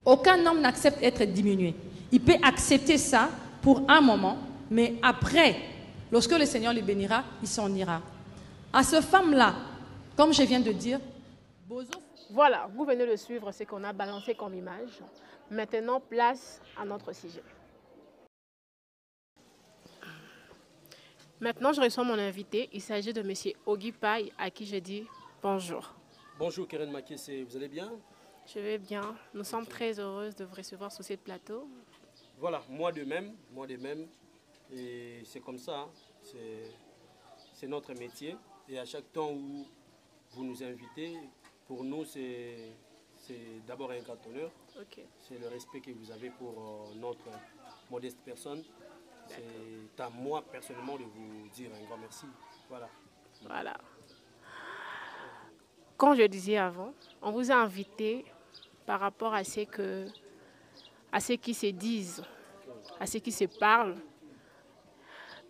Aucun homme n'accepte d'être diminué. Il peut accepter ça pour un moment, mais après, lorsque le Seigneur le bénira, il s'en ira. À cette femme-là, comme je viens de dire, voilà, vous venez de suivre ce qu'on a balancé comme image. Maintenant, place à notre sujet. Maintenant, je reçois mon invité. Il s'agit de M. Ogi Pai, à qui je dis bonjour. Bonjour Keren Makese, vous allez bien? Je vais bien. Nous sommes très heureuses de vous recevoir sur ce plateau. Voilà, moi de même. Et c'est comme ça, hein. C'est notre métier. Et à chaque temps où vous nous invitez, pour nous, c'est d'abord un grand honneur. Okay. C'est le respect que vous avez pour notre modeste personne. C'est à moi personnellement de vous dire un grand merci. Voilà. Voilà. Comme je disais avant, on vous a invité par rapport à ce qui se disent, à ce qui se parle.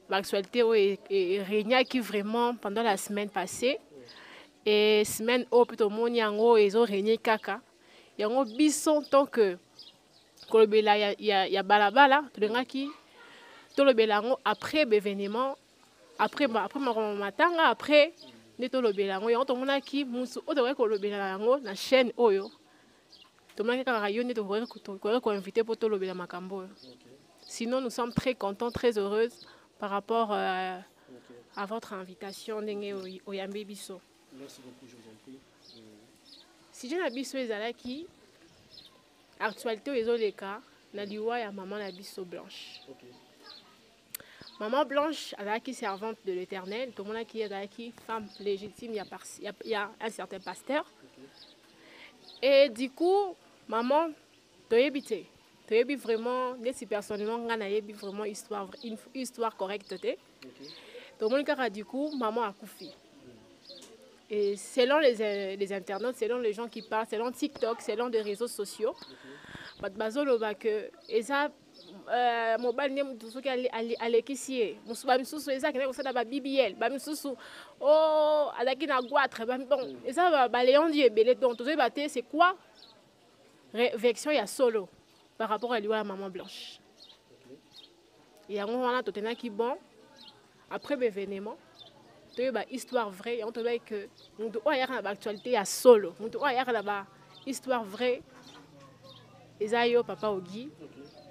L'actualité est régnée qui vraiment pendant la semaine passée. Et semaine où plutôt mon yango ils ont régné kaka. Yango bison tant que kolobela ya balabala to ngaki to lobela ngo après l'événement après matanga après ne to lobela ngo yango to mona ki musu o to ko lobela ngo na chaîne oyo. To mona kaka yo ne to ko inviter pour to lobela makambo. Sinon nous sommes très contents, très heureuses par rapport à votre invitation ndenge oyambe biso. Merci beaucoup, je vous en prie. Si je n'habite sur les alaki, actualité aux autres cas, na liwa ya maman na biso Blanche. Okay. Maman Blanche, alaki servante de l'Éternel, tout le monde qui est alaki femme légitime, il y a un certain pasteur. Okay. Et du coup, maman, tu as vraiment, si personnellement, on a vraiment une histoire correcte. Okay. Tout le monde qui a du coup, maman a couffé. Et selon les internautes, selon les gens qui parlent, selon TikTok, selon les réseaux sociaux, mobile name tout qui alekisi bamisusu eza kena kosala ba BBL bamisusu oh alaki na goitre bon eza ba léon di ebele donc tout ça c'est quoi révection ya solo par rapport à liwa maman Blanche. Et yango wana totenaki bon après l'événement ba histoire vraie on te dit que nous doit y avoir l'actualité à solo nous doit y avoir la histoire vraie Esayo papa Ogi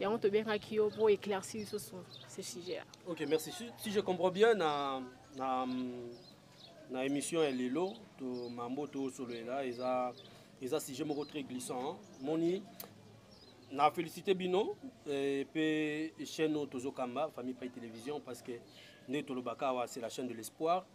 et on te bien kio pour éclaircir sur ce sujet. OK, merci. Si je comprends bien na émission Lelo to mambo to solo là eza sujet moko très glissant moni na félicité bino et pe chaîne Tozokamba famille Pai télévision parce que ne tolobaka c'est la chaîne de l'espoir.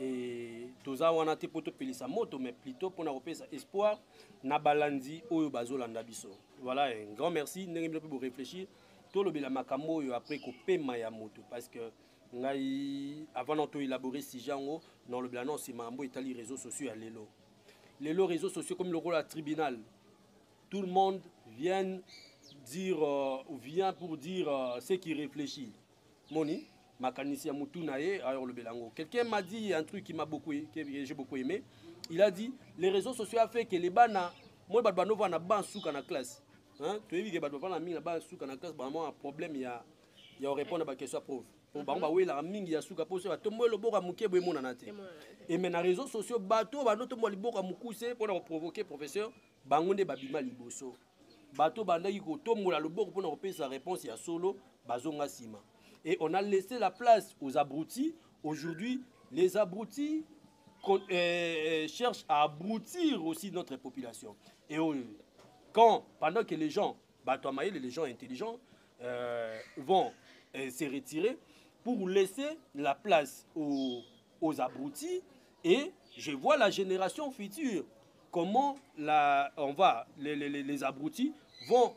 Et toza wana te poto pelisa moto mais plutôt pour na repesa espoir na balandi oyo bazolanda biso. Voilà, un grand merci ndenge bino pour réfléchir to lobela makambo oyo après ko pema ya moto parce que ngai avant de élaborer si jango dans le blanc c'est mambo etali réseaux sociaux ya lelo. Les réseaux sociaux comme le rôle à tribunal. Tout le monde vient dire vient pour dire ce qui réfléchit. Moni quelqu'un m'a dit un truc que j'ai beaucoup aimé. Il a dit les réseaux sociaux ont fait que les bana moi badbano va na ban souka na classe. Hein? Tu veux que badbano na mingi ban souka na classe vraiment un problème il y a répondre à la question prof. Pour bamba oui la mingi ya souka pose tombo le boka muke boy mona na te. Et mais na réseaux sociaux bato ba noto mo liboka mukuse pour provoquer professeur bangonde babima liboso. Bato bandaki ko tombo la loboko pour na sa réponse ya solo bazonga sima. Et on a laissé la place aux abrutis. Aujourd'hui, les abrutis cherchent à abrutir aussi notre population. Et pendant que les gens, les gens intelligents, vont se retirer pour laisser la place aux abrutis, et je vois la génération future, comment les abrutis vont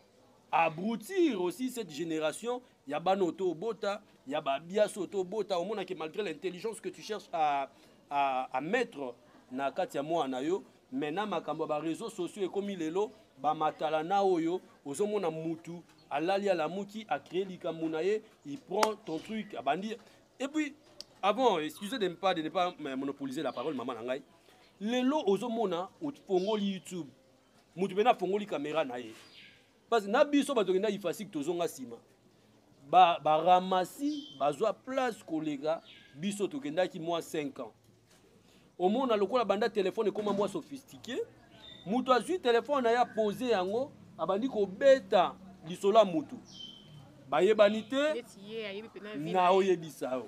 abrutir aussi cette génération. Il y a Banoto Bota, il y a Biaso Bota, au moins que malgré l'intelligence que tu cherches à mettre na katia mo anayo, maintenant makambo ba réseaux sociaux et comme il est là, ba matala na oyo, ozomona mutu, alali ala muki a créé likamunaye, il prend ton truc à bandir. Et puis avant, excusez de ne pas monopoliser la parole maman nangai. Lelo ozomona au fongoli YouTube. Mutu bena fongoli caméra naye. parce que na biso bato kenda ifasik tozonga sima ba ramasi bazwa place koleka biso tokendaki moi 5 ans au monde lokola banda téléphone ekoma moi sophistiqué mutu azwi téléphone aya poser yango abandi kobeta lisola mutu bayebani te na oyebisa yo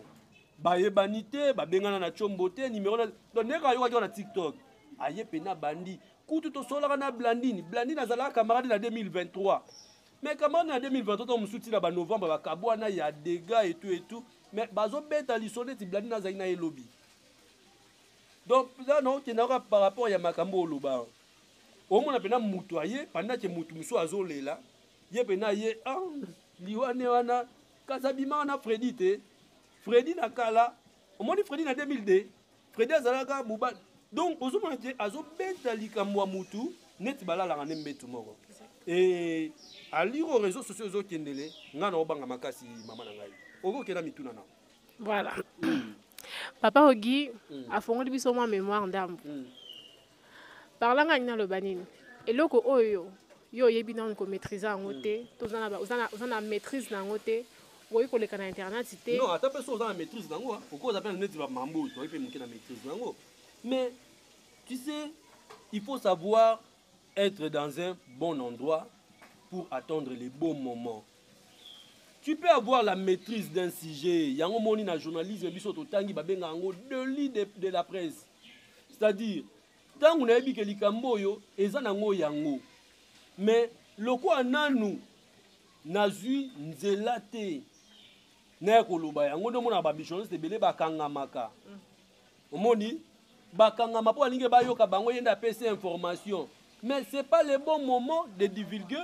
bayebani te babengana na chombo te numéro na donc ndeka ayokaki na TikTok aye pena bandi kutu tosolaka na Blandine azalaka camarade na 2023 mais camarade na 2023 to musuti na ba novembre bakabwana ya dégâts et tout mais bazo beta lisola ti Blandine azali na elobi donc là non kenaka par rapport ya makambo oloba omona pena mutu aye pendant que mutu muso azolela ye pena ye liwane wana kasabima wana Freddy te Freddy nakala omoni Freddy na 2002 Freddy azalaka buba donc ozomona te azobeta likambo ya mutu neti balalaka ne mbetu moko et alire aux réseaux sociaux ezokendele nga na obanga makasi mama na ngai okokenda mituna na voilà papa Ogi afongoli biso mwa mémoire ndambo parlanga nina loba nini eloko oyo yo yebi na ko maîtriser yango te tozana maîtrise nango te oyi koleka na internet te non ata peso ozana maîtrise nango pourquoi on appelle neti ba mambo to ipe muke na maîtrise nango mais tu sais il faut savoir être dans un bon endroit pour attendre les bons moments. Tu peux avoir la maîtrise d'un sujet. Yango moni na journalisme biso to tangi babenga yango de lit de la presse. C'est-à-dire tangu na yebi ke likambo yo eza nango yango. Mais loko ananu nazui nzela te. Na koloba yango ndo mona ba journaliste belé bakangamaka. Omoni bakangama po alinge bayoka bango yenda pesa information. Mais ce n'est pas le bon moment de divulguer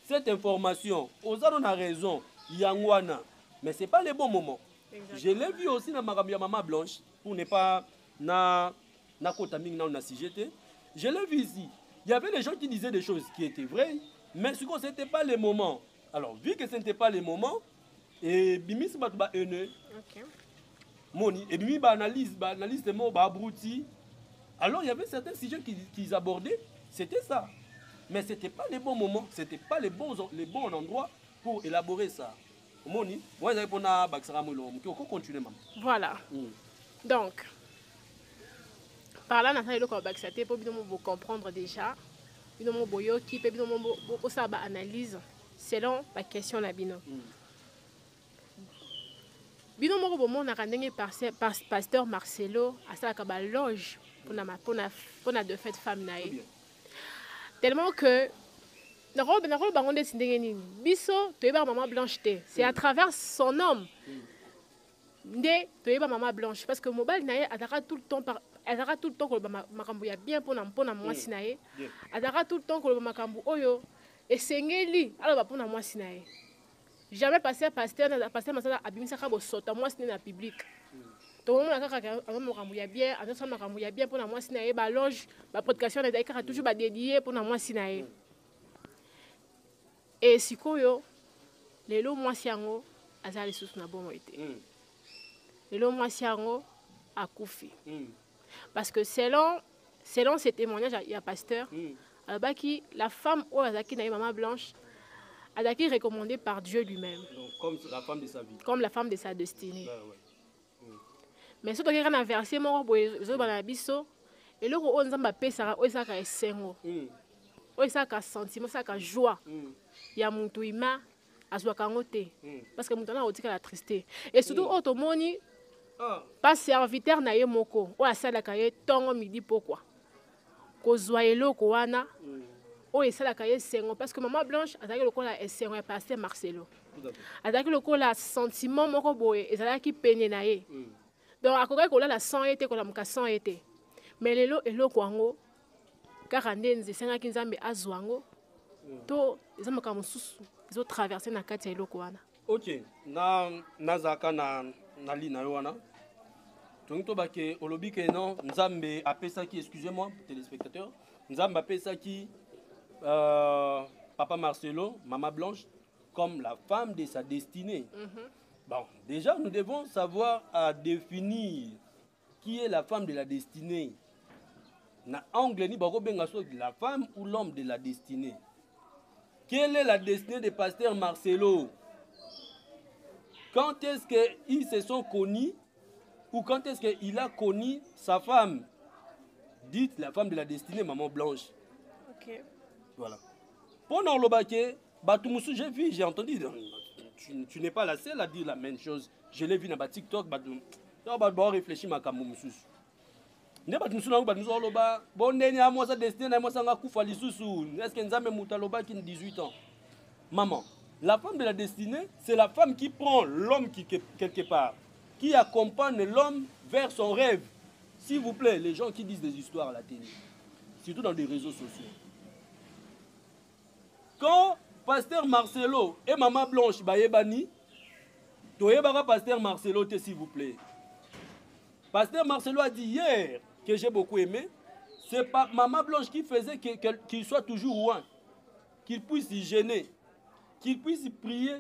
cette information. Ozano a raison, Yangwana. Mais ce n'est pas le bon moment. Exactement. Je l'ai vu aussi dans ma maman Blanche, pour ne pas na kotaming na CGT. Je l'ai vu ici. Il y avait des gens qui disaient des choses qui étaient vraies, mais ce n'était pas le moment. Alors, vu que ce n'était pas le moment, et Bimi se bat haineux. Moni, et Bimi analyse de mots abruti. Alors, il y avait certains sujets qu'ils abordaient. C'était ça. Mais ce n'était pas le bon moment, ce n'était pas les bons endroits pour élaborer ça. Moni, moi j'ai répondu à Baxara Molo. On peut continuer, maman. Voilà. Donc, par là, nous avons Baxate pour vous comprendre déjà. Nous avons boyo qui peut nous faire analyse selon la question la bino. Bino moko bomo na kandenge pasteur Marcelo à sa ka loge pour na de fête femme nae. Tellement que maman Blanche c'est à travers son homme de maman Blanche parce que mobile nae ataka tout le temps que makambo ya bien pour na moi sinae ataka tout le temps que makambo oyo esengeli alors pour na moi sinae jamais passer pasteur masala abimisaka bo sota moi sinae na public to mona kaka makambo ya bien atasa makambo ya bien pour na moi sinae ba loge ba podcast na daika toujours ba dédié pour na moi sinae. Et sikoyo lelo mwasi yango azali susu na bomo ete lelo mwasi yango akufi parce que selon ces témoignages il y a pasteur alobaki la femme ou azaki na maman Blanche azaki recommandée par Dieu lui-même comme la femme de sa vie comme la femme de sa destinée mais surtout qu'il y a un verset moko boye zo bana biso eloko o nzamba pesa o saka esengo o saka sentiment saka joie ya muntu ima azwaka ngo te parce que muntu na otika la tristesse et surtout otomoni pas serviteur na ye moko o asalaka ye tongo midi pourquoi kozwa eloko wana o esalaka ye sengo parce que maman Blanche azaki lokola esengo ya pasteur Marcelo azaki lokola sentiment moko boye ezalaki pene na ye donc akoka kolala sang ete kolamuka sang ete mais lelo eloko yango kaka nde nzesengaki nzambe azwa yango to eza makambo mosusu ezotraverse na kati ya eloko wana. Ok, nazaka na li na yo wana tongi tobake olobi ke non nzambe apesaki, excusez-moi téléspectateurs, nzambe apesaki papa Marcelo, maman Blanche comme la femme de sa destinée. Bon, déjà nous devons savoir à définir qui est la femme de la destinée. Na angle ni bako benga so la femme ou l'homme de la destinée. Quelle est la destinée de pasteur Marcelo? Quand est-ce qu'ils se sont connus ou quand est-ce qu'il a connu sa femme? Dites la femme de la destinée, maman Blanche. Ok. Voilà. Pendant le baquet, j'ai vu, j'ai entendu, tu n'es pas la seule à dire la même chose. Je l'ai vu dans TikTok, je réfléchis à ma camouflage. Ne pas nous souvenons pas nous allons bas. Bon dernier à moi sa destinée, moi ça n'a pas est-ce que nous avons Moutaloba qui a 18 ans? Maman, la femme de la destinée, c'est la femme qui prend l'homme qui quelque part, qui accompagne l'homme vers son rêve. S'il vous plaît, les gens qui disent des histoires à la télé, surtout dans des réseaux sociaux. Quand pasteur Marcelo et maman Blanche Bayebani, Toyebara pasteur Marcelo, s'il vous plaît. Pasteur Marcelo a dit hier, que j'ai beaucoup aimé, c'est pas maman Blanche qui faisait qu'il soit toujours loin, qu'il puisse y gêner, qu'il puisse y prier,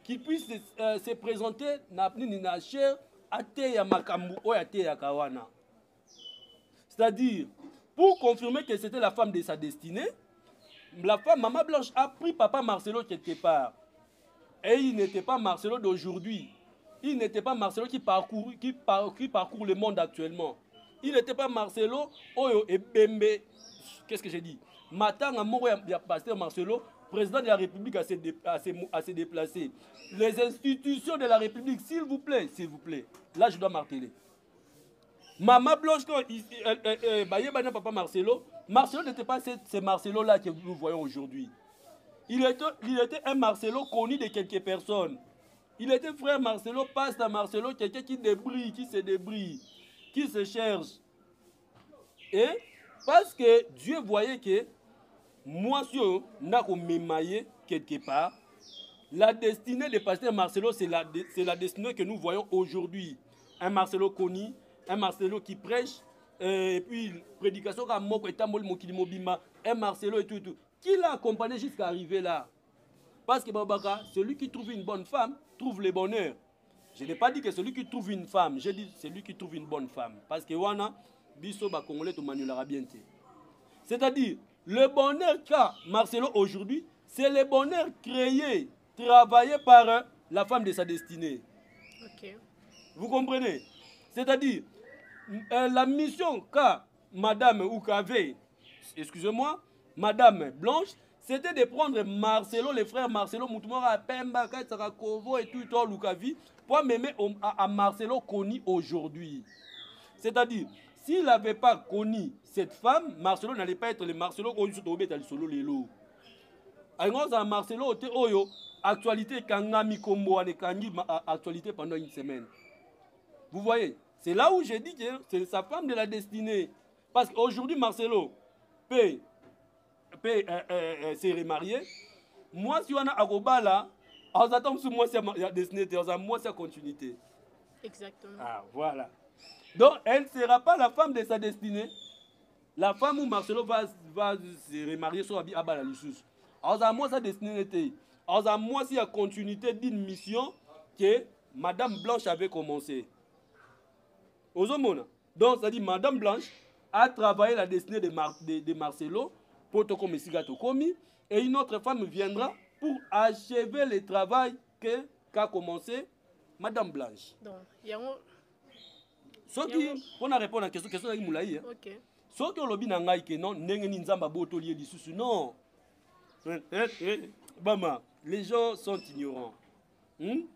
qu'il puisse se présenter na chair à Teya Makambu ou à Teya Kawana. C'est-à-dire, pour confirmer que c'était la femme de sa destinée, la femme, maman Blanche, a pris papa Marcelo quelque part. Et il n'était pas Marcelo d'aujourd'hui. Il n'était pas Marcelo qui parcourt le monde actuellement. Il n'était pas Marcelo, Oyo et Bembe. Qu'est-ce que j'ai dit? Matanga Moro et pasteur Marcelo, président de la République, à se déplacer. Les institutions de la République, s'il vous plaît. Là, je dois marteler. Maman Blanche, quand papa Marcelo, Marcelo n'était pas ce Marcelo-là que nous voyons aujourd'hui. Il était un Marcelo connu de quelques personnes. Il était frère Marcelo, pasteur Marcelo, quelqu'un qui débrouille, qui se débrouille, qui se cherche. Et parce que Dieu voyait que moi, si on a m'émaillé quelque part, la destinée de pasteur Marcelo, c'est la destinée que nous voyons aujourd'hui. Un Marcelo connu, un Marcelo qui prêche, et puis prédication comme Moko et Tamol Mokili Mobima, un Marcelo et tout. Qui l'a accompagné jusqu'à arriver là? Parce que Babaka, celui qui trouve une bonne femme, trouve le bonheur. Je n'ai pas dit que celui qui trouve une femme, j'ai dit celui qui trouve une bonne femme. Parce que Wana, Biso ba Congolais to manulara bien. C'est-à-dire, le bonheur qu'a Marcelo aujourd'hui, c'est le bonheur créé, travaillé par la femme de sa destinée. Ok. Vous comprenez? C'est-à-dire, la mission qu'a Madame ou qu'avait, excusez-moi, Madame Blanche, c'était de prendre Marcelo, les frères Marcelo, Moutoumora, Pemba, Katsara, Kovo et tout, Lukavi, pour m'aimer à Marcelo connu aujourd'hui. C'est-à-dire, s'il n'avait pas connu cette femme, Marcelo n'allait pas être le Marcelo connu sur Tobé, dans le solo Lelo. Alors, Marcelo, Oyo, actualité, Kangami Kombo, actualité pendant une semaine. Vous voyez, c'est là où j'ai dit que c'est sa femme de la destinée. Parce qu'aujourd'hui, Marcelo peut se remarier. Moi, si on a Agobala, on attend sur moi, c'est la destinée, moi, c'est la continuité. Exactement. Ah, voilà. Donc, elle ne sera pas la femme de sa destinée. La femme où Marcelo va se remarier sur Abala Lusus. Alors, moi, sa destinée était. Alors, moi, c'est la continuité d'une mission que Madame Blanche avait commencé. Donc, ça dit, Madame Blanche a travaillé la destinée de Marcelo, et une autre femme viendra pour achever le travail qu'a commencé Madame Blanche. Donc, pour répondre à la question de Moulaï, ce que l'objet n'a pas été non, non. Les gens sont ignorants. Vous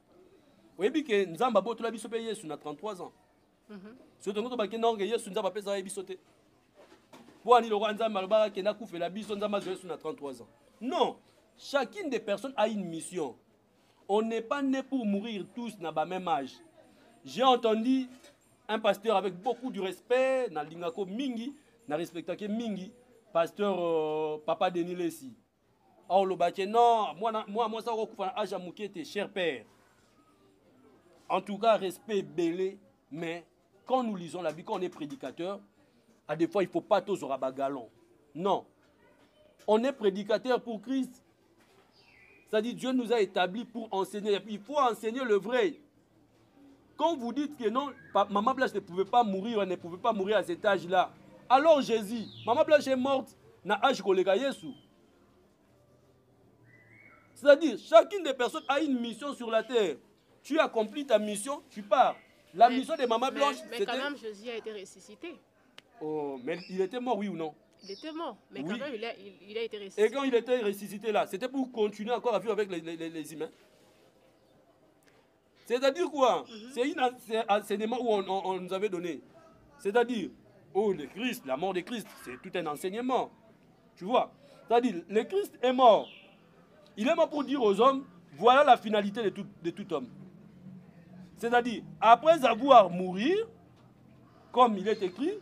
voyez que Nzamba Botola biso payé sur 33 ans. Ce que nous avons dit, non, que Yesu Nzamba pesa ebisote. Pour aller le roi Nzamba Malba qui n'a fait la biso Nzamba sur 33 ans. Non, chacune des personnes a une mission. On n'est pas né pour mourir tous dans le même âge. J'ai entendu un pasteur avec beaucoup de respect, dans l'ingako mingi, dans respectake mingi, pasteur Papa Denis Lessi. Oh le bâti non, moi ça recouvre âge à moukete, cher père. En tout cas, respect belé, mais quand nous lisons la Bible, quand on est prédicateur, à des fois il ne faut pas tous au rabat galon. Non. On est prédicateur pour Christ. C'est-à-dire Dieu nous a établis pour enseigner. Il faut enseigner le vrai. Quand vous dites que non, Maman Blanche ne pouvait pas mourir, elle ne pouvait pas mourir à cet âge-là. Alors Jésus, Maman Blanche est morte, na âge koleka Yesu. C'est-à-dire, chacune des personnes a une mission sur la terre. Tu accomplis ta mission, tu pars. La mission de Maman Blanche, mais quand même, Jésus a été ressuscité. Oh, mais il était mort, oui ou non? Il était mort, mais oui. quand même, il a été ressuscité. Et quand il était ressuscité là, c'était pour continuer encore à vivre avec les humains. C'est-à-dire quoi? C'est un enseignement où on nous avait donné. C'est-à-dire, oh, le Christ, la mort de Christ, c'est tout un enseignement. Tu vois? C'est-à-dire, le Christ est mort. Il est mort pour dire aux hommes, voilà la finalité de tout homme. C'est-à-dire, après avoir mouru, comme il est écrit,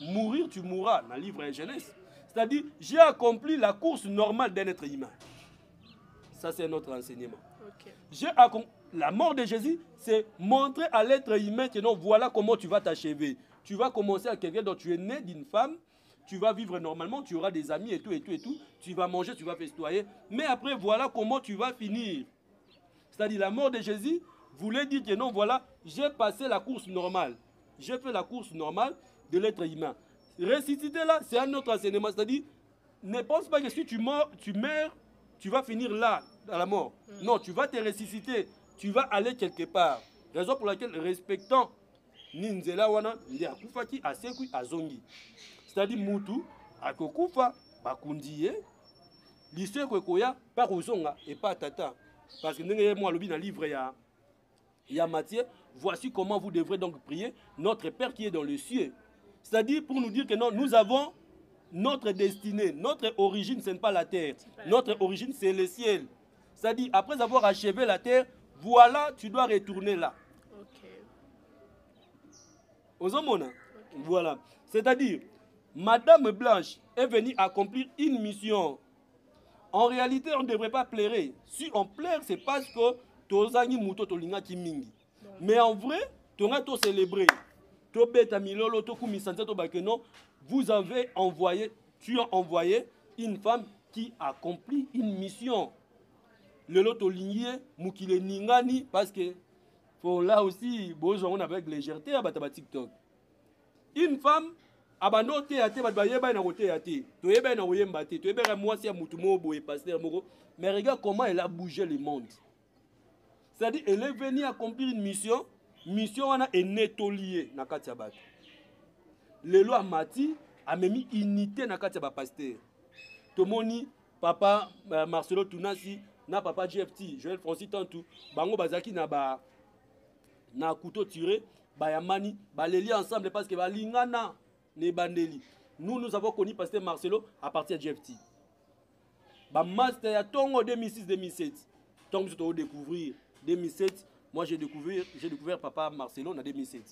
mourir, tu mourras, dans le livre de Genèse. C'est-à-dire, j'ai accompli la course normale d'un être humain. Ça, c'est notre enseignement. Okay. La mort de Jésus, c'est montrer à l'être humain que non, voilà comment tu vas t'achever. Tu vas commencer à quelqu'un dont tu es né d'une femme, tu vas vivre normalement, tu auras des amis et tout, et tout, et tout. Tu vas manger, tu vas festoyer. Mais après, voilà comment tu vas finir. C'est-à-dire, la mort de Jésus voulait dire que non, voilà, j'ai passé la course normale. J'ai fait la course normale de l'être humain. Ressusciter là, c'est un autre enseignement. C'est-à-dire, ne pense pas que si tu meurs, tu vas finir là, dans la mort. Non, tu vas te ressusciter. Tu vas aller quelque part. Raison pour laquelle, respectant Ninzela wana, ndi akufaki, asekui, azongi. C'est-à-dire, Moutou, akokufa, bakundiye, l'histoire koya, pas Ozonga et pas Tata. Parce que nous, moi, le dans le livre, il y a Matthieu, voici comment vous devrez donc prier notre Père qui est dans le ciel. C'est-à-dire pour nous dire que non, nous avons notre destinée, notre origine, ce n'est pas la terre. Notre origine, c'est le ciel. C'est-à-dire, après avoir achevé la terre, voilà, tu dois retourner là. Okay. Voilà. C'est-à-dire, Madame Blanche est venue accomplir une mission. En réalité, on ne devrait pas pleurer. Si on pleure, c'est parce que tozangi muto tolinga kimingi. Mais en vrai, tu as tout célébré. Vous avez envoyé, tu as envoyé une femme qui accomplit une mission. Le loto ligné, mukile ningani, parce que faut là aussi, besoin avec légèreté à TikTok. Une femme, abanote ate batbayeba na kote ate. Toyeba na oyemba te, toyeba moi si mutumo boye pasteur moko. Mais regarde comment elle a bougé le monde. C'est-à-dire elle est venue accomplir une mission. Mission wana est netolié na kati ya bato. Lelo amati a mis unité na kati ya ba pasteur. Tomoni papa Marcelo Tunasi na papa GFT, Joël Francis Tantou, bango bazaki na couteau tiré, ba yamani, ba leli ensemble parce que ba lingana ne bandeli. Nous avons connu pasteur Marcelo à partir de GFT. Ba master ya tongo 2006-2007. Tongo je découvrir 2007. Moi, j'ai découvert papa Marcelo en 2007.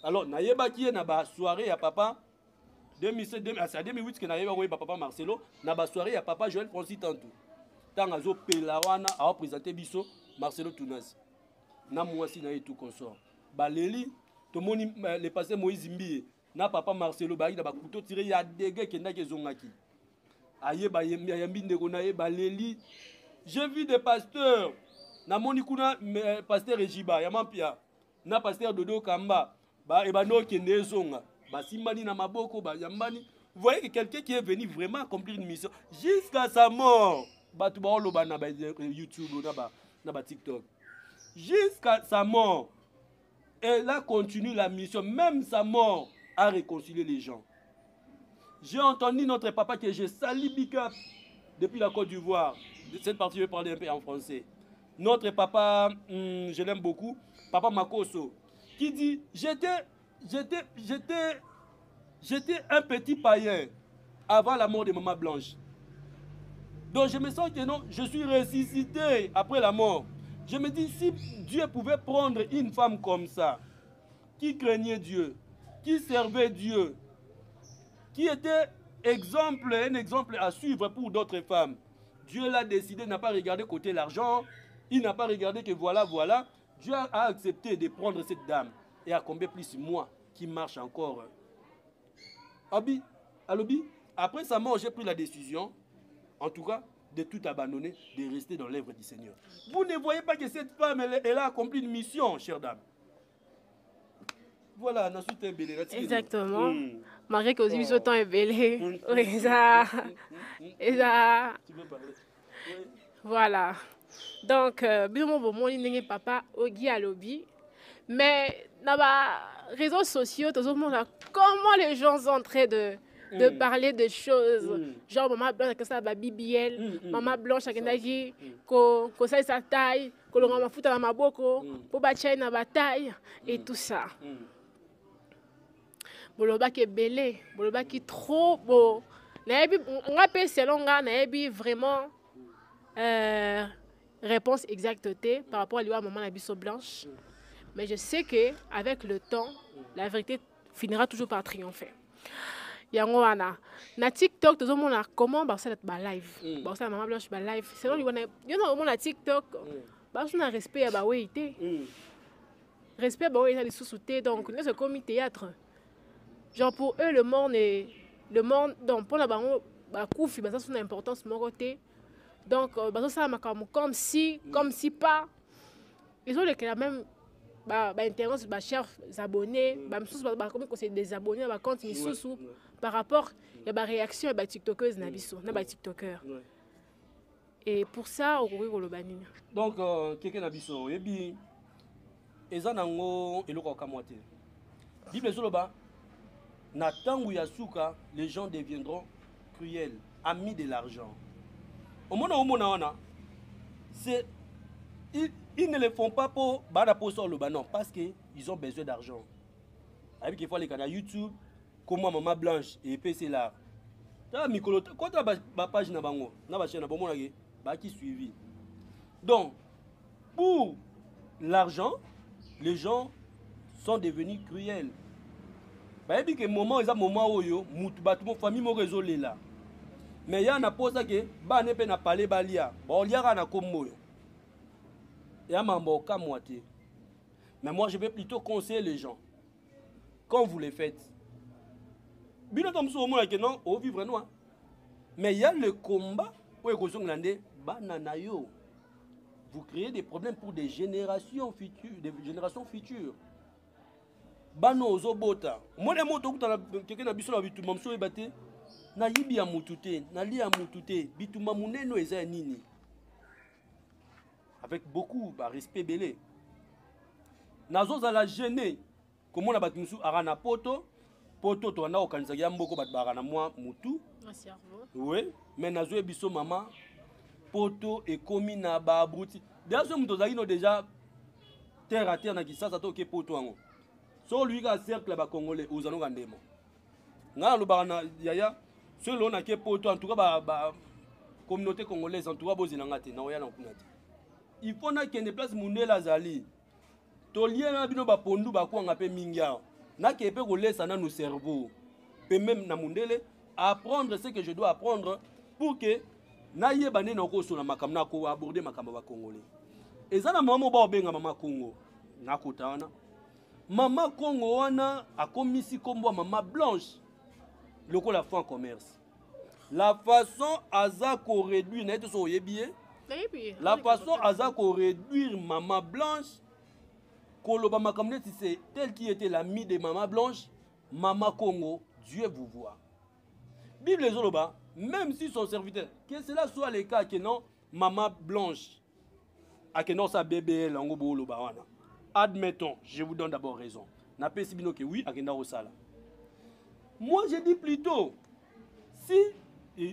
Alors, naïeba qui est na ba soirée à papa 2007, c'est à 2008 que naïeba oui papa Marcelo na ba soirée à papa Joël Francis Tantou. Tangazo Pelawana a présenté biso Marcelo Tunasi. Na moi si na tout consort. Baleli, to moni le pasteur Moïse Mbié na papa Marcelo ba ba couteau tiré ya dégâts que na ke zongaki. Ayeba yambi ndeko na yeba leli. J'ai vu des pasteurs na moni kuna pasteur Ejiba Yamampia na pasteur Dodo Kamba ba ebano kende zonga ba simbani na maboko ba yambani. Vous voyez que quelqu'un qui est venu vraiment accomplir une mission jusqu'à sa mort. Ba tu ba loba na ba YouTube na ba TikTok. Jusqu'à sa mort. Elle a continué la mission, même sa mort a réconcilié les gens. J'ai entendu notre papa que je salue Bicap depuis la Côte d'Ivoire. De cette partie, je vais parler un peu en français. Notre papa, je l'aime beaucoup, papa Makoso, qui dit, j'étais un petit païen avant la mort de Maman Blanche. Donc je me sens que non, je suis ressuscité après la mort. Je me dis, si Dieu pouvait prendre une femme comme ça, qui craignait Dieu, qui servait Dieu, qui était un exemple à suivre pour d'autres femmes, Dieu l'a décidé, n'a pas regardé côté l'argent, il n'a pas regardé que voilà. Dieu a accepté de prendre cette dame. Et à combien plus moi qui marche encore. Après sa mort, j'ai pris la décision, en tout cas, de tout abandonner, de rester dans l'œuvre du Seigneur. Vous ne voyez pas que cette femme, elle a accompli une mission, chère dame. Voilà, ensuite, exactement. Malgré que aussi, temps est belé. Tu veux parler? Voilà. Donc, bien mon papa, Ogi à lobby. Mais dans les réseaux sociaux, comment les gens sont en train de parler de choses. Genre, maman blanche, que ça va BBL, maman blanche, que ça sa taille, que l'on va foutre dans ma boko, pour battre dans ma taille, et tout ça. Boloba qui est belé, boloba qui est trop beau. On appelle selon on a vraiment réponse exacte par rapport à lui à maman la biso blanche. Mais je sais que avec le temps, la vérité finira toujours par triompher. Yango wana na TikTok tout le monde a comment bah ça être live. Bah ça maman blanche ba live. Selon lui on a na TikTok. Bah on a respect bah oui té. Respect bah oui ça les sous-souté donc nous c'est comme théâtre. Genre pour eux le monde donc pour la baron bah koufi bah ça son importance mon côté. Donc bah ça comme si pas ils ont les même intéresse chers abonnés comme c'est des abonnés compte sous par rapport il y a réaction et tiktokers na biso na tiktokers et pour ça au le donc quelqu'un na biso et bien ezanango eloko kamwate bible zoloba na tangu ya suka les gens deviendront cruels amis de l'argent au monde c'est ils ne le font pas pour non parce qu'ils ont besoin d'argent. Avec il faut les canaux YouTube, comment maman blanche et PC là. T'as micro quand tu as page na bango, na ba chaîne na bon qui suivi. Donc pour l'argent, les gens sont devenus cruels. Bah et puis que moment ils a moment où yo mutu batu famille mo résolé là. Mais il y a na pose que ba ne pe na parler balia. Bon liara na kombo. Mais moi, je vais plutôt conseiller les gens. Quand vous les faites, mais il y a le combat. Vous créez des problèmes pour des générations futures. Bano ozobota. Moi, les mots quelqu'un a biso la bituma mso ebate. Na yibi ya mutute, na li ya mutute, bituma muneno eza nini. Avec beaucoup de respect belé. Nazo za la gêner. Comment on a battu musu arana poto to na okanisa ya mboko bat barana moi mutu. Cerveau. Oui, mais nazo ebiso maman poto et komi na ba abruti. D'ailleurs ce muto zaki no déjà terre à terre na kisasa to ke poto ango. So lui ka cercle ba congolais ozano ngandemo. Nga lo barana yaya celui on a ke poto en tout cas ba communauté congolaise en tout cas bozina ngate na oya na kunati. Il faut que ne place mundela zali to liena bino ba pondu ba ko ngape mingia na ke pe ko laisser na nos cerveaux pe même na mundele apprendre ce que je dois apprendre pour que na yebane na ko so na makamna ko aborder makamba ba congolais ezana mama ba obenga mama Congo na kotana mama Congo wana akomisi kombo mama blanche loko la fin commerce la façon azako réduire na to yebié. La façon Azako réduire maman blanche, Koloba Makamne, c'est tel qui était l'ami de maman blanche, maman Congo, Dieu vous voit. Bible Zoloba, même si son serviteur, que cela soit le cas que non, maman blanche, à que non sa bébé lango lobawana. Admettons, je vous donne d'abord raison. N'a pas si que oui, à que non sala. Moi je dis plutôt, si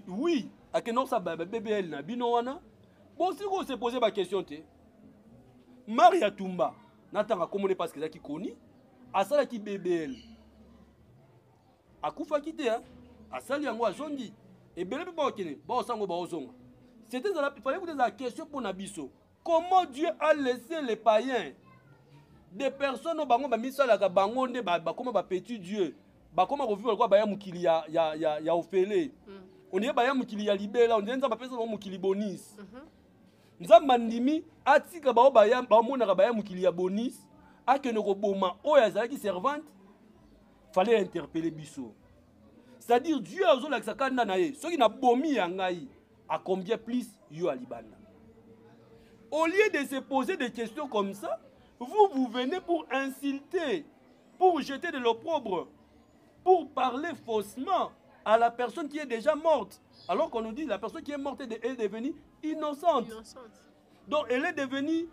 oui, à que non sa bébé na binowana. Bon, si vous se posez ma question, Maria Tumba, n'attends comment on est parce que c'est qui connaît, à ça qui BBL. À Koufa quitté, à ça il y a un zondi. Et bien, bon, ça c'était il fallait vous poser la question pour Nabiso. Comment Dieu a laissé les païens, des personnes au bango, mis ça la bangonde, comment petit Dieu, comment revivre quoi, bayam qu'il y a offélé. On dit bayam qu'il y a libéré, on dit ça va faire ça qu'il bonis. Nzamandimi atika ba bayam ba mona ba mukili ya bonis akene ko boma oya zaki servante fallait interpeller biso. C'est-à-dire Dieu a la sakanda na ye soki na bomi ya ngai à combien plus yo alibana. Au lieu de se poser des questions comme ça, vous venez pour insulter, pour jeter de l'opprobre, pour parler faussement à la personne qui est déjà morte, Alors qu'on nous dit la personne qui est morte est devenue innocente. Donc elle est devenue